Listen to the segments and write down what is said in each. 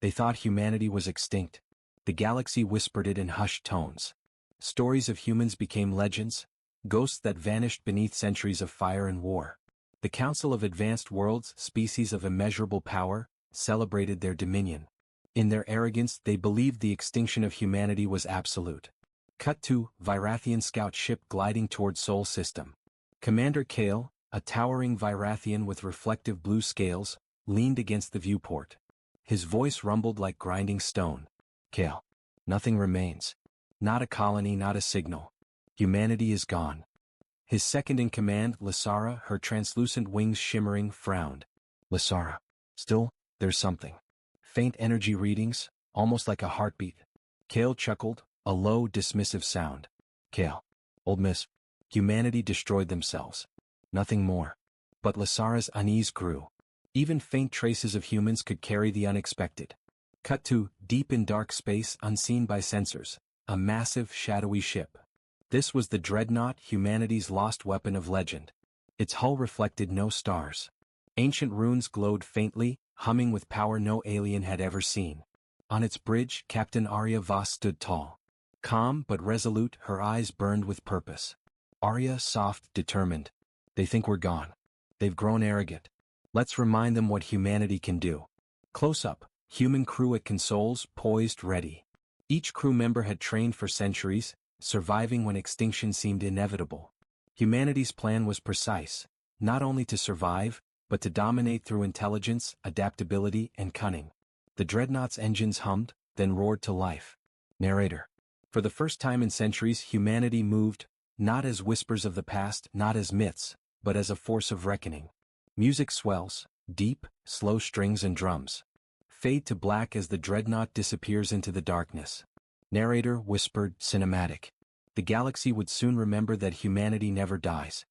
They thought humanity was extinct. The galaxy whispered it in hushed tones. Stories of humans became legends, ghosts that vanished beneath centuries of fire and war. The Council of Advanced Worlds, species of immeasurable power, celebrated their dominion. In their arrogance, they believed the extinction of humanity was absolute. Cut to Virathian scout ship gliding toward Sol system. Commander Kale, a towering Virathian with reflective blue scales, leaned against the viewport. His voice rumbled like grinding stone. Kale. Nothing remains. Not a colony, not a signal. Humanity is gone. His second-in-command, Lysara, her translucent wings shimmering, frowned. Lysara. Still, there's something. Faint energy readings, almost like a heartbeat. Kale chuckled, a low, dismissive sound. Kale. Old miss. Humanity destroyed themselves. Nothing more. But Lysara's unease grew. Even faint traces of humans could carry the unexpected. Cut to, deep in dark space unseen by sensors, a massive, shadowy ship. This was the Dreadnought, humanity's lost weapon of legend. Its hull reflected no stars. Ancient runes glowed faintly, humming with power no alien had ever seen. On its bridge, Captain Arya Voss stood tall. Calm but resolute, her eyes burned with purpose. Arya, soft, determined. They think we're gone. They've grown arrogant. Let's remind them what humanity can do. Close up, human crew at consoles, poised, ready. Each crew member had trained for centuries, surviving when extinction seemed inevitable. Humanity's plan was precise, not only to survive, but to dominate through intelligence, adaptability, and cunning. The Dreadnought's engines hummed, then roared to life. Narrator. For the first time in centuries, humanity moved, not as whispers of the past, not as myths, but as a force of reckoning. Music swells, deep, slow strings and drums. Fade to black as the Dreadnought disappears into the darkness. Narrator whispered, cinematic. The galaxy would soon remember that humanity never dies.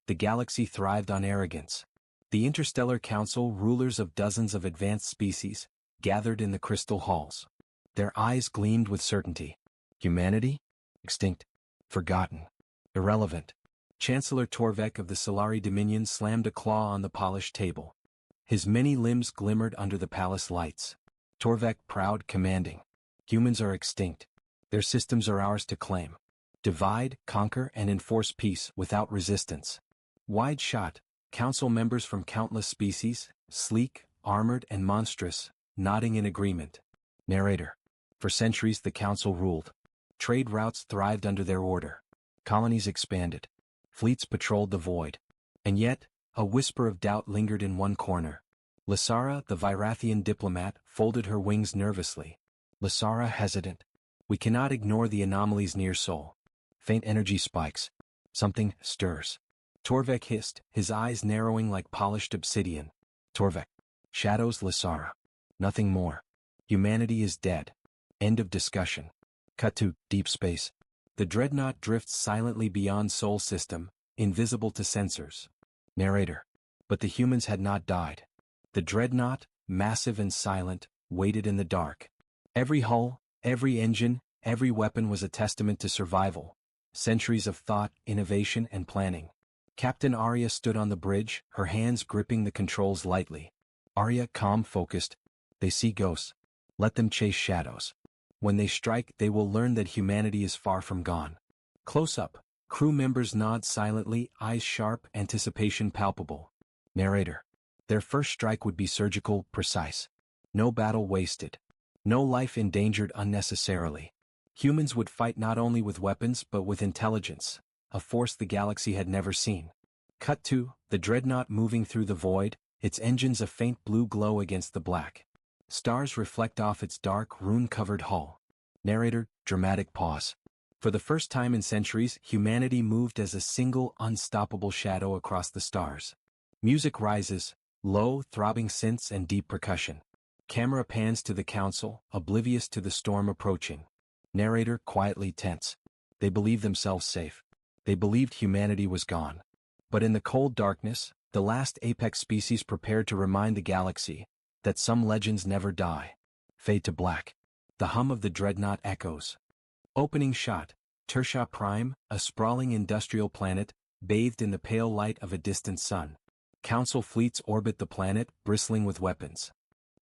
The galaxy thrived on arrogance. The Interstellar Council, rulers of dozens of advanced species, gathered in the crystal halls. Their eyes gleamed with certainty. Humanity? Extinct. Forgotten. Irrelevant. Chancellor Torvek of the Solari Dominion slammed a claw on the polished table. His many limbs glimmered under the palace lights. Torvek proud, commanding. Humans are extinct. Their systems are ours to claim. Divide, conquer, and enforce peace without resistance. Wide shot, council members from countless species, sleek, armored, and monstrous, nodding in agreement. Narrator. For centuries the council ruled. Trade routes thrived under their order. Colonies expanded. Fleets patrolled the void. And yet, a whisper of doubt lingered in one corner. Lysara, the Virathian diplomat, folded her wings nervously. Lysara hesitant. We cannot ignore the anomalies near Sol. Faint energy spikes. Something stirs. Torvek hissed, his eyes narrowing like polished obsidian. Torvek. Shadows. Lysara. Nothing more. Humanity is dead. End of discussion. Cut to deep space. The Dreadnought drifts silently beyond Sol system, invisible to sensors. Narrator. But the humans had not died. The Dreadnought, massive and silent, waited in the dark. Every hull, every engine, every weapon was a testament to survival. Centuries of thought, innovation, and planning. Captain Arya stood on the bridge, her hands gripping the controls lightly. Arya, calm, focused. They see ghosts. Let them chase shadows. When they strike, they will learn that humanity is far from gone. Close up, crew members nod silently, eyes sharp, anticipation palpable. Narrator. Their first strike would be surgical, precise. No battle wasted. No life endangered unnecessarily. Humans would fight not only with weapons but with intelligence, a force the galaxy had never seen. Cut to, the Dreadnought moving through the void, its engines a faint blue glow against the black. Stars reflect off its dark, rune-covered hull. Narrator, dramatic pause. For the first time in centuries, humanity moved as a single, unstoppable shadow across the stars. Music rises, low, throbbing synths and deep percussion. Camera pans to the council, oblivious to the storm approaching. Narrator, quietly tense. They believed themselves safe. They believed humanity was gone. But in the cold darkness, the last apex species prepared to remind the galaxy that some legends never die. Fade to black. The hum of the Dreadnought echoes. Opening shot, Tersha Prime, a sprawling industrial planet, bathed in the pale light of a distant sun. Council fleets orbit the planet, bristling with weapons.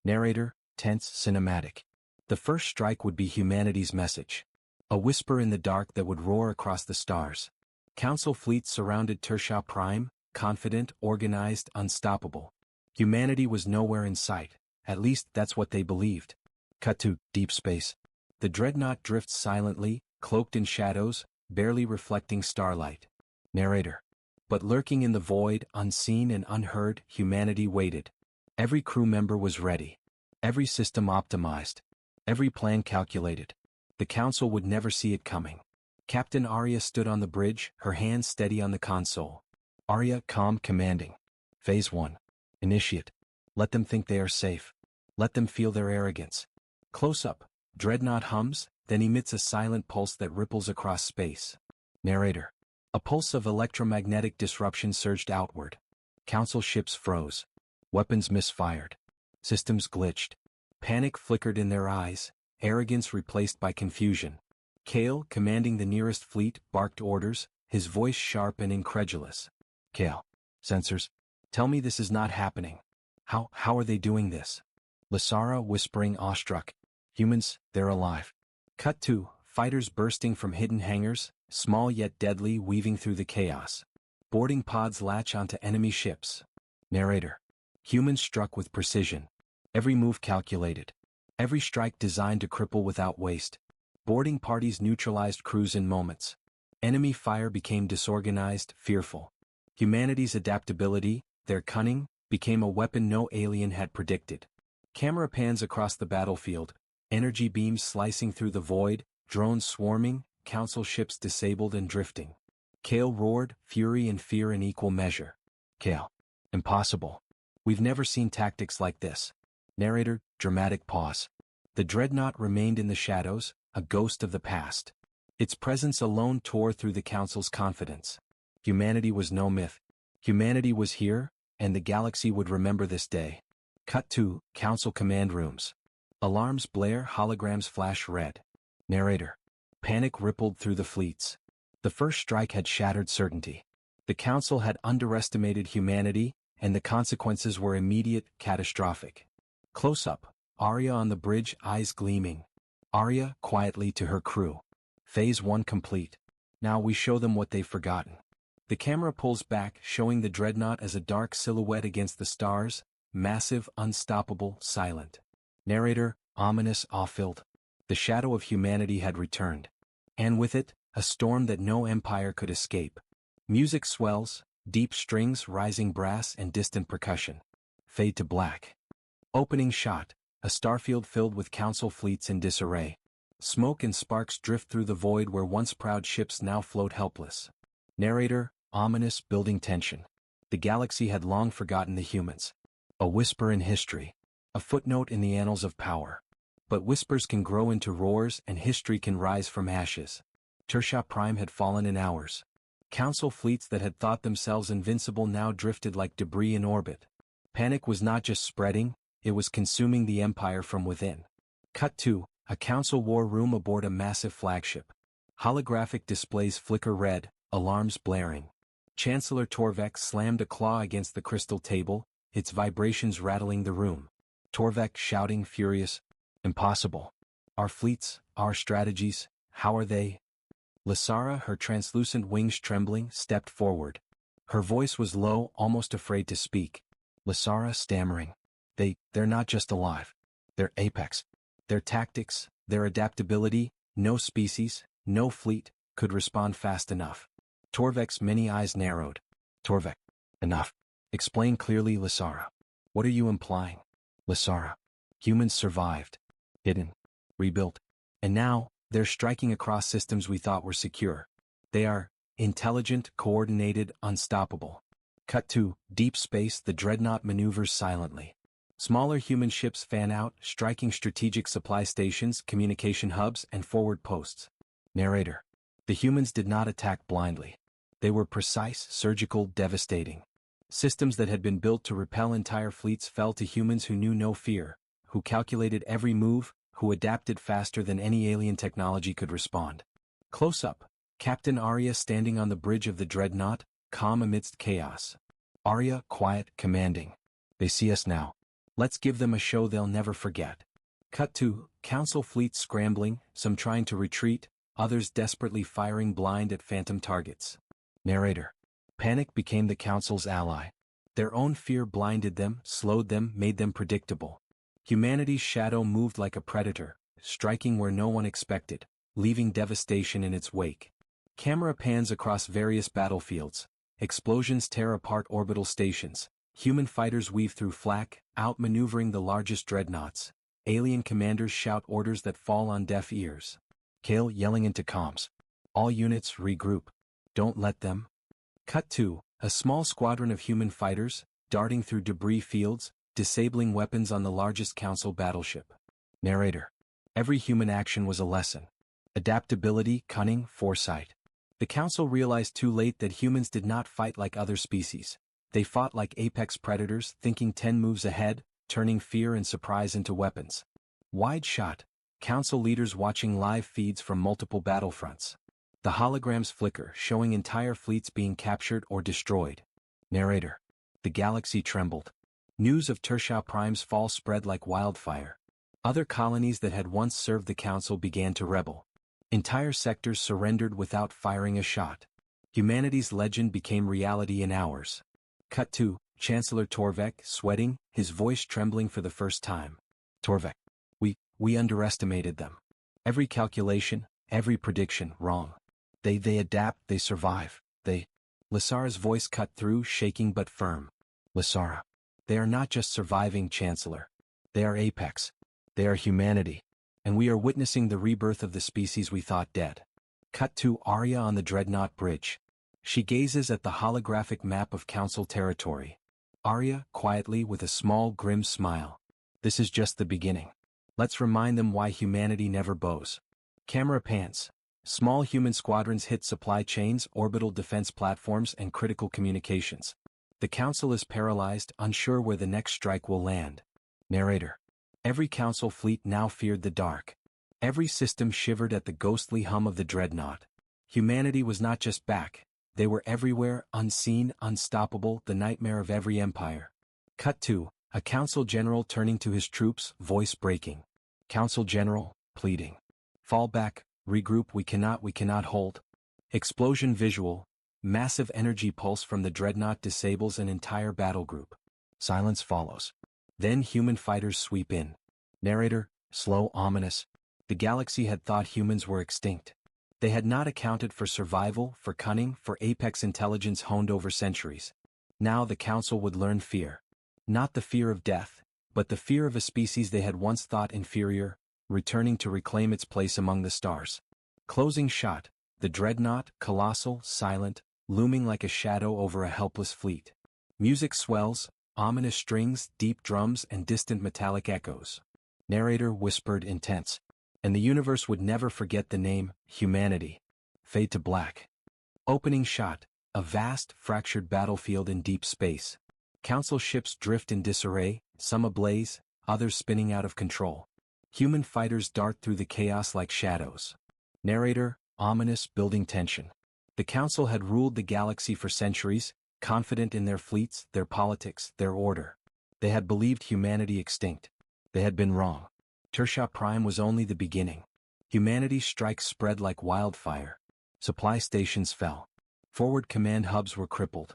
Narrator, tense, cinematic. The first strike would be humanity's message. A whisper in the dark that would roar across the stars. Council fleets surrounded Tertia Prime, confident, organized, unstoppable. Humanity was nowhere in sight, at least that's what they believed. Cut to deep space. The Dreadnought drifts silently, cloaked in shadows, barely reflecting starlight. Narrator. But lurking in the void, unseen and unheard, humanity waited. Every crew member was ready. Every system optimized. Every plan calculated. The Council would never see it coming. Captain Arya stood on the bridge, her hands steady on the console. Arya, calm, commanding. Phase 1. Initiate. Let them think they are safe. Let them feel their arrogance. Close up. Dreadnought hums, then emits a silent pulse that ripples across space. Narrator. A pulse of electromagnetic disruption surged outward. Council ships froze. Weapons misfired. Systems glitched. Panic flickered in their eyes, arrogance replaced by confusion. Kale, commanding the nearest fleet, barked orders, his voice sharp and incredulous. Kale. Sensors. Tell me this is not happening. How are they doing this? Lysara whispering awestruck. Humans, they're alive. Cut to, fighters bursting from hidden hangars, small yet deadly, weaving through the chaos. Boarding pods latch onto enemy ships. Narrator. Humans struck with precision. Every move calculated. Every strike designed to cripple without waste. Boarding parties neutralized crews in moments. Enemy fire became disorganized, fearful. Humanity's adaptability, their cunning, became a weapon no alien had predicted. Camera pans across the battlefield, energy beams slicing through the void, drones swarming, council ships disabled and drifting. Kale roared, fury and fear in equal measure. Kale. Impossible. We've never seen tactics like this. Narrator, dramatic pause. The Dreadnought remained in the shadows, a ghost of the past. Its presence alone tore through the Council's confidence. Humanity was no myth. Humanity was here, and the galaxy would remember this day. Cut to, Council command rooms. Alarms blare, holograms flash red. Narrator. Panic rippled through the fleets. The first strike had shattered certainty. The Council had underestimated humanity, and the consequences were immediate, catastrophic. Close up, Arya on the bridge, eyes gleaming. Arya, quietly to her crew. Phase 1 complete. Now we show them what they've forgotten. The camera pulls back, showing the Dreadnought as a dark silhouette against the stars, massive, unstoppable, silent. Narrator, ominous, awe-filled. The shadow of humanity had returned. And with it, a storm that no empire could escape. Music swells, deep strings, rising brass and distant percussion. Fade to black. Opening shot, a starfield filled with council fleets in disarray. Smoke and sparks drift through the void where once proud ships now float helpless. Narrator, ominous, building tension. The galaxy had long forgotten the humans. A whisper in history. A footnote in the annals of power. But whispers can grow into roars and history can rise from ashes. Tertia Prime had fallen in hours. Council fleets that had thought themselves invincible now drifted like debris in orbit. Panic was not just spreading, it was consuming the empire from within. Cut to, a council war room aboard a massive flagship. Holographic displays flicker red, alarms blaring. Chancellor Torvek slammed a claw against the crystal table, its vibrations rattling the room. Torvek shouting, furious. Impossible. Our fleets, our strategies, how are they? Lysara, her translucent wings trembling, stepped forward. Her voice was low, almost afraid to speak. Lysara stammering. They're not just alive. They're apex. Their tactics, their adaptability, no species, no fleet, could respond fast enough. Torvek's many eyes narrowed. Torvek. Enough. Explain clearly, Lysara. What are you implying? Lysara. Humans survived. Hidden. Rebuilt. And now, they're striking across systems we thought were secure. They are intelligent, coordinated, unstoppable. Cut to deep space. The Dreadnought maneuvers silently. Smaller human ships fan out, striking strategic supply stations, communication hubs, and forward posts. Narrator. The humans did not attack blindly. They were precise, surgical, devastating. Systems that had been built to repel entire fleets fell to humans who knew no fear, who calculated every move, who adapted faster than any alien technology could respond. Close up, Captain Arya standing on the bridge of the Dreadnought, calm amidst chaos. Arya, quiet, commanding. They see us now. Let's give them a show they'll never forget. Cut to Council fleets scrambling, some trying to retreat, others desperately firing blind at phantom targets. Narrator. Panic became the Council's ally. Their own fear blinded them, slowed them, made them predictable. Humanity's shadow moved like a predator, striking where no one expected, leaving devastation in its wake. Camera pans across various battlefields. Explosions tear apart orbital stations. Human fighters weave through flak, outmaneuvering the largest dreadnoughts. Alien commanders shout orders that fall on deaf ears. Kale yelling into comms. All units regroup. Don't let them. Cut to a small squadron of human fighters, darting through debris fields, disabling weapons on the largest Council battleship. Narrator. Every human action was a lesson. Adaptability, cunning, foresight. The Council realized too late that humans did not fight like other species. They fought like apex predators, thinking 10 moves ahead, turning fear and surprise into weapons. Wide shot. Council leaders watching live feeds from multiple battlefronts. The holograms flicker, showing entire fleets being captured or destroyed. Narrator. The galaxy trembled. News of Tertia Prime's fall spread like wildfire. Other colonies that had once served the Council began to rebel. Entire sectors surrendered without firing a shot. Humanity's legend became reality in hours. Cut to Chancellor Torvek, sweating, his voice trembling for the first time. Torvek. We underestimated them. Every calculation, every prediction, wrong. They adapt, they survive, Lysara's voice cut through, shaking but firm. Lysara. They are not just surviving, Chancellor. They are apex. They are humanity. And we are witnessing the rebirth of the species we thought dead. Cut to Arya on the Dreadnought bridge. She gazes at the holographic map of Council territory. Arya, quietly, with a small, grim smile. This is just the beginning. Let's remind them why humanity never bows. Camera pans. Small human squadrons hit supply chains, orbital defense platforms, and critical communications. The Council is paralyzed, unsure where the next strike will land. Narrator. Every Council fleet now feared the dark. Every system shivered at the ghostly hum of the Dreadnought. Humanity was not just back. They were everywhere, unseen, unstoppable, the nightmare of every empire. Cut to a Council general turning to his troops, voice breaking. Council general, pleading. Fall back, regroup, we cannot hold. Explosion visual. Massive energy pulse from the Dreadnought disables an entire battle group. Silence follows. Then human fighters sweep in. Narrator, slow, ominous. The galaxy had thought humans were extinct. They had not accounted for survival, for cunning, for apex intelligence honed over centuries. Now the Council would learn fear. Not the fear of death, but the fear of a species they had once thought inferior, returning to reclaim its place among the stars. Closing shot. The Dreadnought, colossal, silent, looming like a shadow over a helpless fleet. Music swells, ominous strings, deep drums, and distant metallic echoes. Narrator whispered, intense. And the universe would never forget the name, humanity. Fade to black. Opening shot. A vast, fractured battlefield in deep space. Council ships drift in disarray, some ablaze, others spinning out of control. Human fighters dart through the chaos like shadows. Narrator, ominous, building tension. The Council had ruled the galaxy for centuries, confident in their fleets, their politics, their order. They had believed humanity extinct. They had been wrong. Tertia Prime was only the beginning. Humanity's strikes spread like wildfire. Supply stations fell. Forward command hubs were crippled.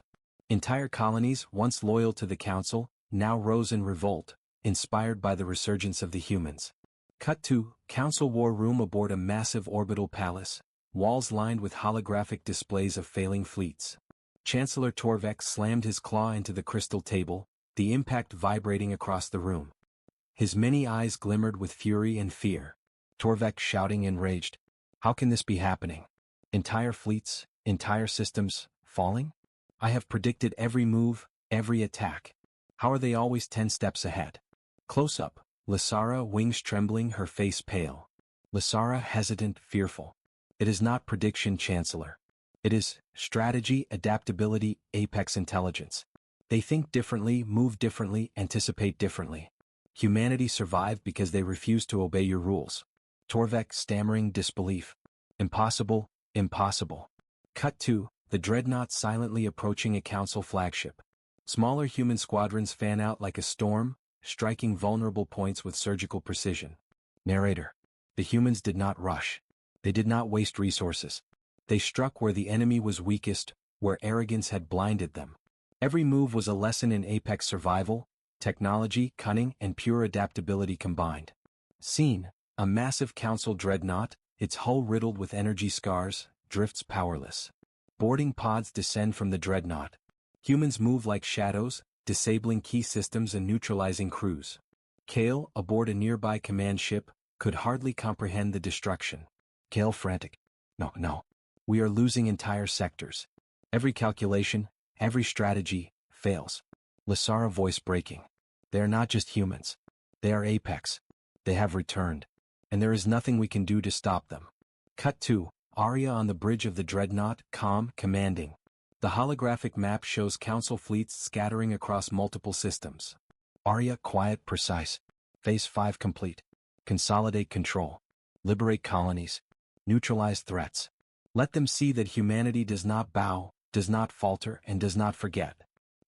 Entire colonies, once loyal to the Council, now rose in revolt, inspired by the resurgence of the humans. Cut to Council war room aboard a massive orbital palace, walls lined with holographic displays of failing fleets. Chancellor Torvek slammed his claw into the crystal table, the impact vibrating across the room. His many eyes glimmered with fury and fear. Torvek shouting enraged. How can this be happening? Entire fleets, entire systems, falling? I have predicted every move, every attack. How are they always 10 steps ahead? Close up, Lysara, wings trembling, her face pale. Lysara, hesitant, fearful. It is not prediction, Chancellor. It is strategy, adaptability, apex intelligence. They think differently, move differently, anticipate differently. Humanity survived because they refused to obey your rules. Torvek stammering disbelief. Impossible, impossible. Cut to the Dreadnought silently approaching a Council flagship. Smaller human squadrons fan out like a storm, striking vulnerable points with surgical precision. Narrator. The humans did not rush. They did not waste resources. They struck where the enemy was weakest, where arrogance had blinded them. Every move was a lesson in apex survival, technology, cunning, and pure adaptability combined. Scene: a massive council dreadnought, its hull riddled with energy scars, drifts powerless. Boarding pods descend from the dreadnought. Humans move like shadows, disabling key systems and neutralizing crews. Kale, aboard a nearby command ship, could hardly comprehend the destruction. Kale frantic. No. We are losing entire sectors. Every calculation, every strategy, fails. Lysara voice breaking. They are not just humans. They are Apex. They have returned. And there is nothing we can do to stop them. Cut 2. Arya on the bridge of the Dreadnought, calm, commanding. The holographic map shows Council fleets scattering across multiple systems. Arya quiet, precise. Phase 5 complete. Consolidate control. Liberate colonies. Neutralize threats. Let them see that humanity does not bow, does not falter, and does not forget.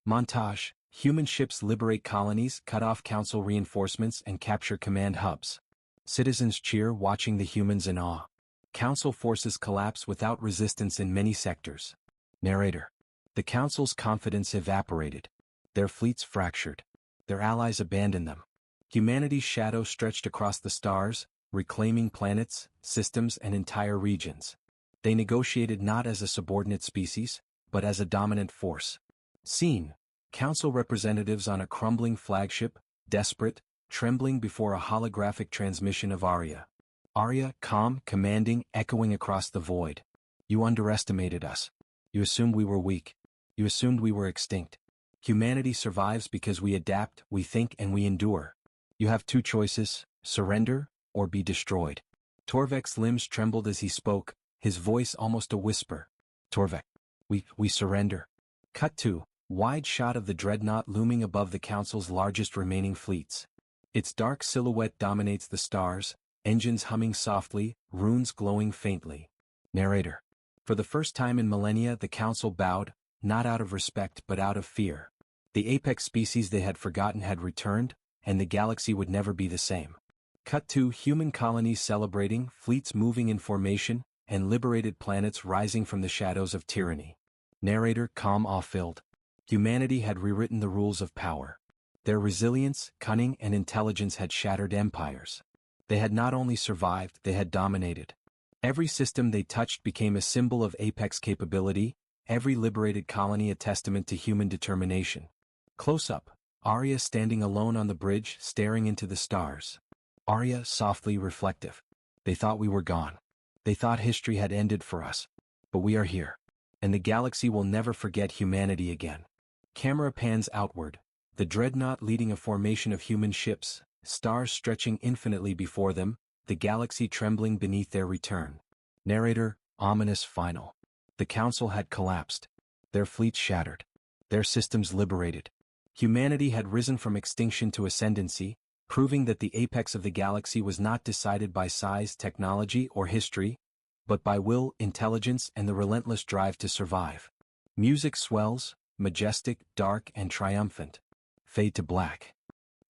Montage: human ships liberate colonies, cut off Council reinforcements, and capture command hubs. Citizens cheer, watching the humans in awe. Council forces collapse without resistance in many sectors. Narrator. The Council's confidence evaporated. Their fleets fractured. Their allies abandoned them. Humanity's shadow stretched across the stars, reclaiming planets, systems, and entire regions. They negotiated not as a subordinate species, but as a dominant force. Scene: Council representatives on a crumbling flagship, desperate, trembling before a holographic transmission of Arya. Arya, calm, commanding, echoing across the void. You underestimated us. You assumed we were weak. You assumed we were extinct. Humanity survives because we adapt, we think, and we endure. You have two choices: surrender, or be destroyed. Torvek's limbs trembled as he spoke, his voice almost a whisper. Torvek. We surrender. Cut 2. Wide shot of the Dreadnought looming above the Council's largest remaining fleets. Its dark silhouette dominates the stars, engines humming softly, runes glowing faintly. Narrator. For the first time in millennia, the Council bowed, not out of respect but out of fear. The apex species they had forgotten had returned, and the galaxy would never be the same. Cut 2. Human colonies celebrating, fleets moving in formation, and liberated planets rising from the shadows of tyranny. Narrator calm, awe-filled. Humanity had rewritten the rules of power. Their resilience, cunning, and intelligence had shattered empires. They had not only survived, they had dominated. Every system they touched became a symbol of apex capability, every liberated colony a testament to human determination. Close up, Arya standing alone on the bridge, staring into the stars. Arya softly reflective. They thought we were gone. They thought history had ended for us. But we are here. And the galaxy will never forget humanity again. Camera pans outward, the Dreadnought leading a formation of human ships, stars stretching infinitely before them, the galaxy trembling beneath their return. Narrator, ominous final. The Council had collapsed. Their fleets shattered. Their systems liberated. Humanity had risen from extinction to ascendancy, proving that the apex of the galaxy was not decided by size, technology, or history, but by will, intelligence, and the relentless drive to survive. Music swells, majestic, dark, and triumphant. Fade to black.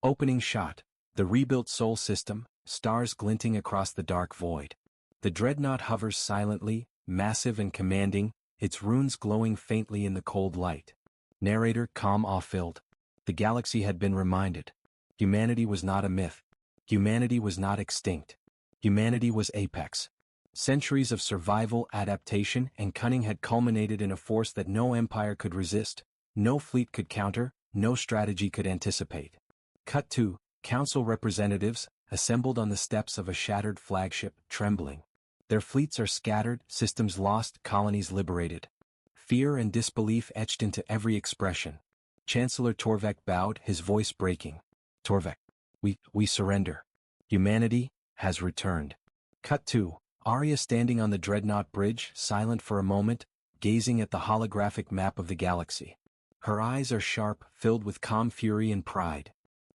Opening shot, the rebuilt Sol system, stars glinting across the dark void. The Dreadnought hovers silently, massive and commanding, its runes glowing faintly in the cold light. Narrator calm, awe-filled. The galaxy had been reminded. Humanity was not a myth. Humanity was not extinct. Humanity was apex. Centuries of survival, adaptation, and cunning had culminated in a force that no empire could resist, no fleet could counter, no strategy could anticipate. Cut 2. Council representatives, assembled on the steps of a shattered flagship, trembling. Their fleets are scattered, systems lost, colonies liberated. Fear and disbelief etched into every expression. Chancellor Torvek bowed, his voice breaking. Torvek. We surrender. Humanity has returned. Cut 2. Arya standing on the Dreadnought bridge, silent for a moment, gazing at the holographic map of the galaxy. Her eyes are sharp, filled with calm fury and pride.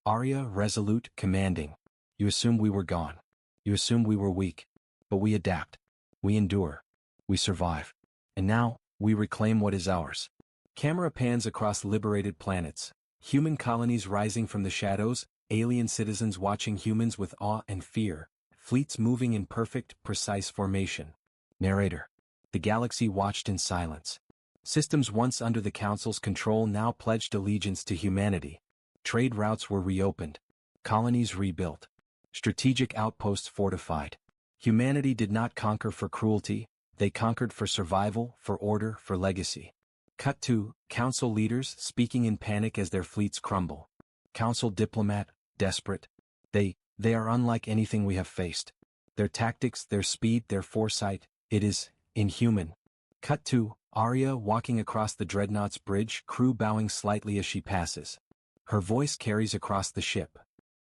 Arya, resolute, commanding. You assumed we were gone. You assumed we were weak. But we adapt. We endure. We survive. And now, we reclaim what is ours. Camera pans across liberated planets. Human colonies rising from the shadows, alien citizens watching humans with awe and fear, fleets moving in perfect, precise formation. Narrator. The galaxy watched in silence. Systems once under the Council's control now pledged allegiance to humanity. Trade routes were reopened. Colonies rebuilt. Strategic outposts fortified. Humanity did not conquer for cruelty, they conquered for survival, for order, for legacy. Cut to Council leaders speaking in panic as their fleets crumble. Council diplomat, desperate. They are unlike anything we have faced. Their tactics, their speed, their foresight, it is inhuman. Cut to Arya walking across the Dreadnought's bridge, crew bowing slightly as she passes. Her voice carries across the ship.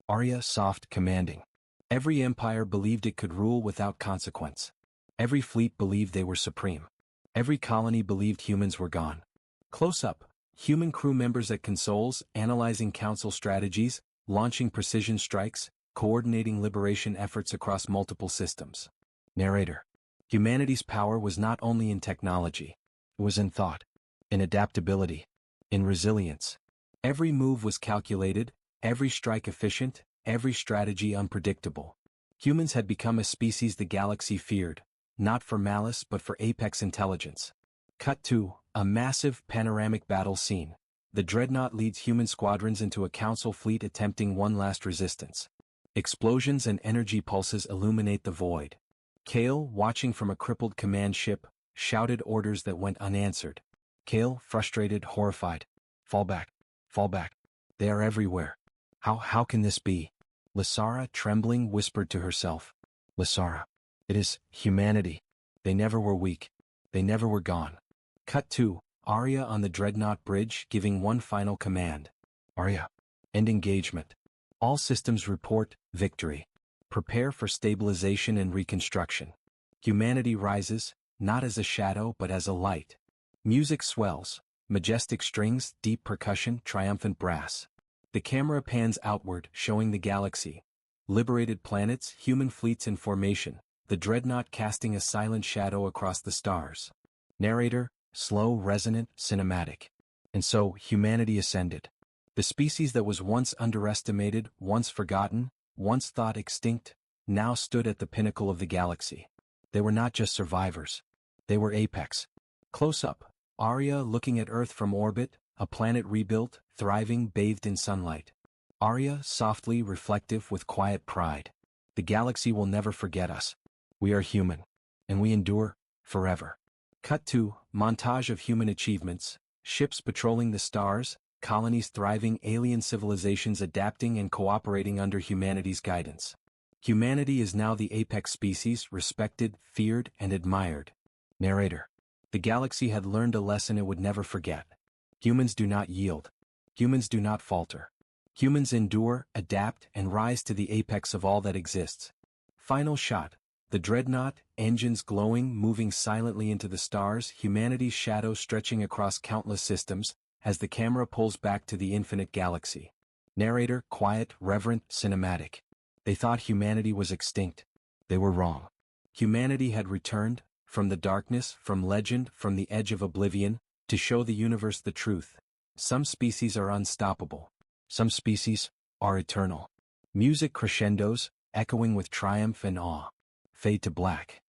Arya soft, commanding. Every empire believed it could rule without consequence. Every fleet believed they were supreme. Every colony believed humans were gone. Close up, human crew members at consoles, analyzing Council strategies, launching precision strikes, coordinating liberation efforts across multiple systems. Narrator. Humanity's power was not only in technology. It was in thought, in adaptability, in resilience. Every move was calculated, every strike efficient, every strategy unpredictable. Humans had become a species the galaxy feared, not for malice but for apex intelligence. Cut to a massive panoramic battle scene. The Dreadnought leads human squadrons into a Council fleet attempting one last resistance. Explosions and energy pulses illuminate the void. Kale, watching from a crippled command ship, shouted orders that went unanswered. Kale, frustrated, horrified. Fall back. Fall back. They are everywhere. How can this be? Lysara, trembling, whispered to herself. Lysara. It is humanity. They never were weak. They never were gone. Cut to Arya on the Dreadnought bridge giving one final command. Arya. End engagement. All systems report victory. Prepare for stabilization and reconstruction. Humanity rises, not as a shadow but as a light. Music swells, majestic strings, deep percussion, triumphant brass. The camera pans outward, showing the galaxy. Liberated planets, human fleets in formation, the Dreadnought casting a silent shadow across the stars. Narrator, slow, resonant, cinematic. And so, humanity ascended. The species that was once underestimated, once forgotten, once thought extinct, now stood at the pinnacle of the galaxy. They were not just survivors. They were apex. Close up, Arya looking at Earth from orbit, a planet rebuilt, thriving, bathed in sunlight. Arya, softly, reflective, with quiet pride. The galaxy will never forget us. We are human. And we endure, forever. Cut to montage of human achievements, ships patrolling the stars, colonies thriving, alien civilizations adapting and cooperating under humanity's guidance. Humanity is now the apex species, respected, feared, and admired. Narrator. The galaxy had learned a lesson it would never forget. Humans do not yield. Humans do not falter. Humans endure, adapt, and rise to the apex of all that exists. Final shot. The Dreadnought, engines glowing, moving silently into the stars, humanity's shadow stretching across countless systems, as the camera pulls back to the infinite galaxy. Narrator, quiet, reverent, cinematic. They thought humanity was extinct. They were wrong. Humanity had returned, from the darkness, from legend, from the edge of oblivion, to show the universe the truth. Some species are unstoppable. Some species are eternal. Music crescendos, echoing with triumph and awe. Fade to black.